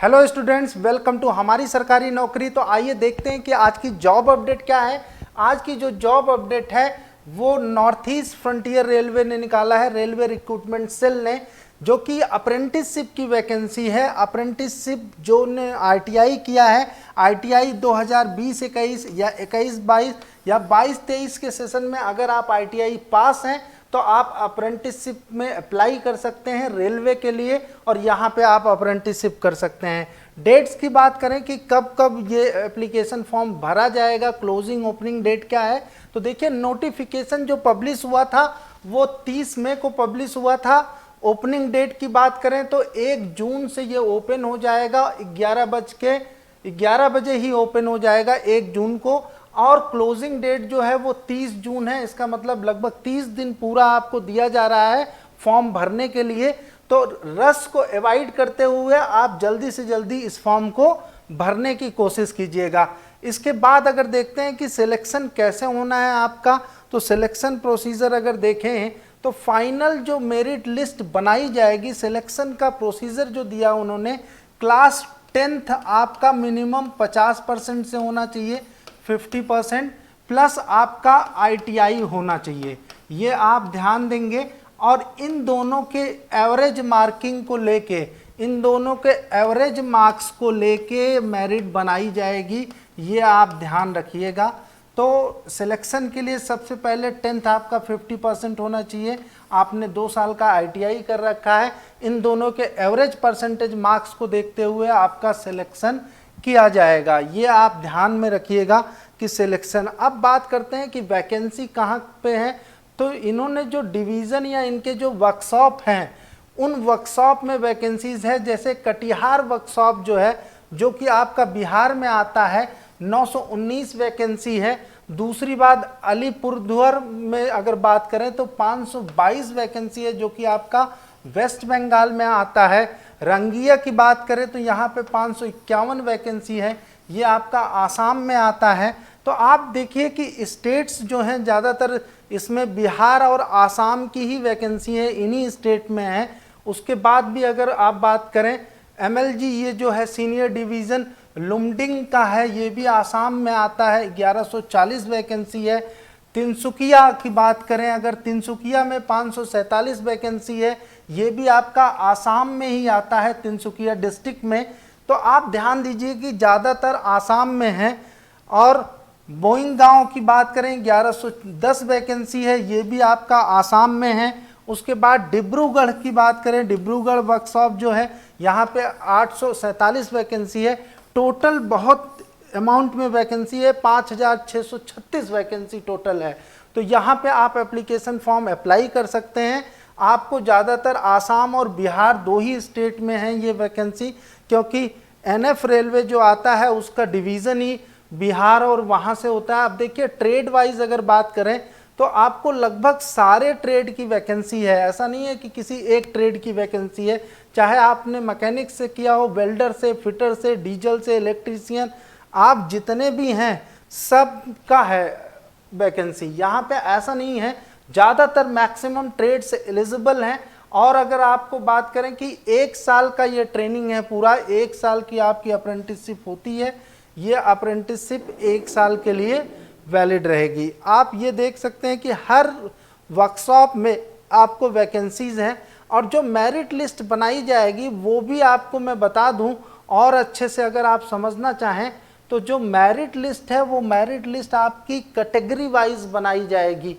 Hello students, welcome to हमारी सरकारी नौकरी। तो आइए देखते हैं कि आज की जॉब अपडेट क्या है। आज की जो जॉब अपडेट है वो नॉर्थ ईस्ट फ्रंटियर रेलवे ने निकाला है, रेलवे रिक्रूटमेंट सेल ने, जो कि अप्रेंटिसशिप की वैकेंसी है। अप्रेंटिसशिप जो ने आईटीआई किया है, आईटीआई 2020-21 या 21-22 या 22-23 के सेशन में अगर आप आईटीआई पास हैं तो आप अप्रेंटिसशिप में अप्लाई कर सकते हैं रेलवे के लिए, और यहाँ पे आप अप्रेंटिसशिप कर सकते हैं। डेट्स की बात करें कि कब कब ये एप्लीकेशन फॉर्म भरा जाएगा, क्लोजिंग ओपनिंग डेट क्या है, तो देखिए नोटिफिकेशन जो पब्लिश हुआ था वो 30 मई को पब्लिश हुआ था। ओपनिंग डेट की बात करें तो 1 जून से ये ओपन हो जाएगा, 11 बजे ही ओपन हो जाएगा 1 जून को, और क्लोजिंग डेट जो है वो 30 जून है। इसका मतलब लगभग 30 दिन पूरा आपको दिया जा रहा है फॉर्म भरने के लिए। तो रश को अवॉइड करते हुए आप जल्दी से जल्दी इस फॉर्म को भरने की कोशिश कीजिएगा। इसके बाद अगर देखते हैं कि सिलेक्शन कैसे होना है आपका, तो सिलेक्शन प्रोसीजर अगर देखें तो फाइनल जो मेरिट लिस्ट बनाई जाएगी, सिलेक्शन का प्रोसीजर जो दिया उन्होंने, क्लास 10th आपका मिनिमम 50% से होना चाहिए, 50% प्लस आपका आईटीआई होना चाहिए, ये आप ध्यान देंगे। और इन दोनों के एवरेज मार्किंग को लेके, इन दोनों के एवरेज मार्क्स को लेके मेरिट बनाई जाएगी, ये आप ध्यान रखिएगा। तो सिलेक्शन के लिए सबसे पहले 10th आपका 50% होना चाहिए, आपने 2 साल का आईटीआई कर रखा है, इन दोनों के एवरेज परसेंटेज मार्क्स को देखते हुए आपका सिलेक्शन किया जाएगा, ये आप ध्यान में रखिएगा कि सिलेक्शन। अब बात करते हैं कि वैकेंसी कहाँ पे है, तो इन्होंने जो डिवीज़न या इनके जो वर्कशॉप हैं उन वर्कशॉप में वैकेंसीज है। जैसे कटिहार वर्कशॉप जो है, जो कि आपका बिहार में आता है, 919 वैकेंसी है। दूसरी बात, अलीपुरद्वार में अगर बात करें तो 522 वैकेंसी है, जो कि आपका वेस्ट बंगाल में आता है। रंगिया की बात करें तो यहाँ पे 551 वैकेंसी है, ये आपका आसाम में आता है। तो आप देखिए कि स्टेट्स जो हैं ज़्यादातर इसमें बिहार और आसाम की ही वैकेंसी है, इन्हीं स्टेट में है। उसके बाद भी अगर आप बात करें एमएलजी, ये जो है सीनियर डिवीज़न लुमडिंग का है, ये भी आसाम में आता है, 1140 वैकेंसी है। तिनसुकिया की बात करें अगर, तिनसुकिया में 547 वैकेंसी है, ये भी आपका आसाम में ही आता है, तिनसुकिया डिस्ट्रिक्ट में। तो आप ध्यान दीजिए कि ज़्यादातर आसाम में है। और बोइंगांव की बात करें 1110 वैकेंसी है, ये भी आपका आसाम में है। उसके बाद डिब्रूगढ़ की बात करें, डिब्रूगढ़ वर्कशॉप जो है, यहाँ पे 847 वैकेंसी है। टोटल बहुत अमाउंट में वैकेंसी है, 5636 वैकेंसी टोटल है। तो यहाँ पे आप एप्लीकेशन फॉर्म अप्लाई कर सकते हैं। आपको ज़्यादातर आसाम और बिहार 2 ही स्टेट में है ये वैकेंसी, क्योंकि एनएफ रेलवे जो आता है उसका डिवीज़न ही बिहार और वहाँ से होता है। अब देखिए ट्रेड वाइज अगर बात करें तो आपको लगभग सारे ट्रेड की वैकेंसी है, ऐसा नहीं है कि किसी एक ट्रेड की वैकेंसी है। चाहे आपने मैकेनिक से किया हो, वेल्डर से, फिटर से, डीजल से, इलेक्ट्रीशियन, आप जितने भी हैं सब का है वैकेंसी यहाँ पे, ऐसा नहीं है। ज़्यादातर मैक्सिमम ट्रेड से एलिजिबल हैं। और अगर आपको बात करें कि 1 साल का ये ट्रेनिंग है, पूरा 1 साल की आपकी अप्रेंटिसशिप होती है, ये अप्रेंटिसशिप 1 साल के लिए वैलिड रहेगी। आप ये देख सकते हैं कि हर वर्कशॉप में आपको वैकेंसीज हैं, और जो मेरिट लिस्ट बनाई जाएगी वो भी आपको मैं बता दूं, और अच्छे से अगर आप समझना चाहें तो जो मेरिट लिस्ट है वो मेरिट लिस्ट आपकी कैटेगरी वाइज बनाई जाएगी।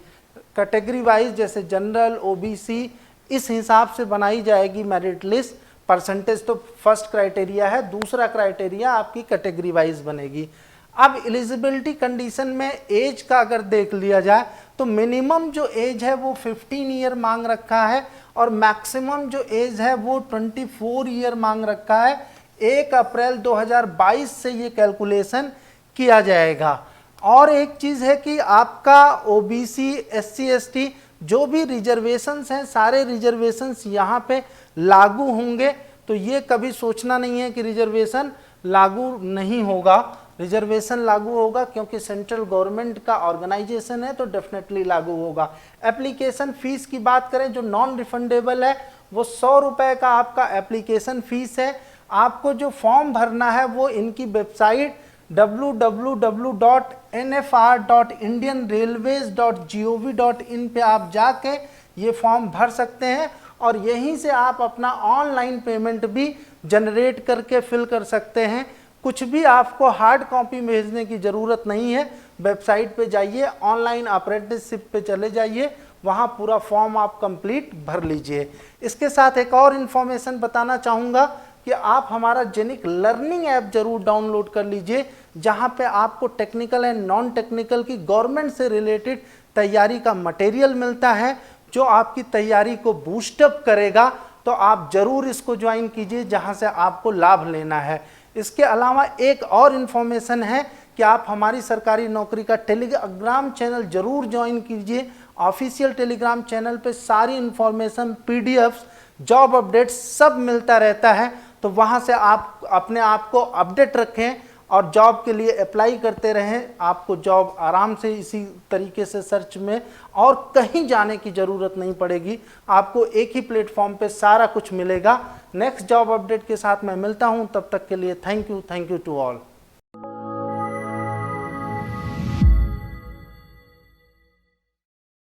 कैटेगरी वाइज जैसे जनरल, ओबीसी, इस हिसाब से बनाई जाएगी मेरिट लिस्ट। परसेंटेज तो फर्स्ट क्राइटेरिया है, दूसरा क्राइटेरिया आपकी कैटेगरी वाइज बनेगी। अब एलिजिबिलिटी कंडीशन में एज का अगर देख लिया जाए तो मिनिमम जो एज है वो 15 ईयर मांग रखा है, और मैक्सिमम जो एज है वो 24 ईयर मांग रखा है। 1 अप्रैल 2022 से ये कैलकुलेशन किया जाएगा। और एक चीज़ है कि आपका ओबीसी, एससी, एसटी जो भी रिजर्वेशंस हैं, सारे रिजर्वेशंस यहाँ पे लागू होंगे। तो ये कभी सोचना नहीं है कि रिजर्वेशन लागू नहीं होगा, रिजर्वेशन लागू होगा, क्योंकि सेंट्रल गवर्नमेंट का ऑर्गेनाइजेशन है तो डेफिनेटली लागू होगा। एप्लीकेशन फीस की बात करें जो नॉन रिफंडेबल है, वो 100 रुपये का आपका एप्लीकेशन फीस है। आपको जो फॉर्म भरना है वो इनकी वेबसाइट www.nfr.indianrailways.gov.in पे आप जाके ये फॉर्म भर सकते हैं और यहीं से आप अपना ऑनलाइन पेमेंट भी जनरेट करके फिल कर सकते हैं। कुछ भी आपको हार्ड कॉपी भेजने की ज़रूरत नहीं है। वेबसाइट पे जाइए, ऑनलाइन अप्रेंटिसशिप पे चले जाइए, वहाँ पूरा फॉर्म आप कंप्लीट भर लीजिए। इसके साथ एक और इन्फॉर्मेशन बताना चाहूँगा कि आप हमारा जेनिक लर्निंग ऐप जरूर डाउनलोड कर लीजिए, जहाँ पे आपको टेक्निकल एंड नॉन टेक्निकल की गवर्नमेंट से रिलेटेड तैयारी का मटेरियल मिलता है जो आपकी तैयारी को बूस्टअप करेगा। तो आप जरूर इसको ज्वाइन कीजिए, जहाँ से आपको लाभ लेना है। इसके अलावा एक और इन्फॉर्मेशन है कि आप हमारी सरकारी नौकरी का टेलीग्राम चैनल जरूर ज्वाइन कीजिए। ऑफिशियल टेलीग्राम चैनल पे सारी इन्फॉर्मेशन, पीडीएफ्स, जॉब अपडेट्स सब मिलता रहता है। तो वहाँ से आप अपने आप को अपडेट रखें और जॉब के लिए अप्लाई करते रहें। आपको जॉब आराम से इसी तरीके से सर्च में और कहीं जाने की ज़रूरत नहीं पड़ेगी। आपको एक ही प्लेटफॉर्म पे सारा कुछ मिलेगा। नेक्स्ट जॉब अपडेट के साथ मैं मिलता हूँ, तब तक के लिए थैंक यू टू ऑल।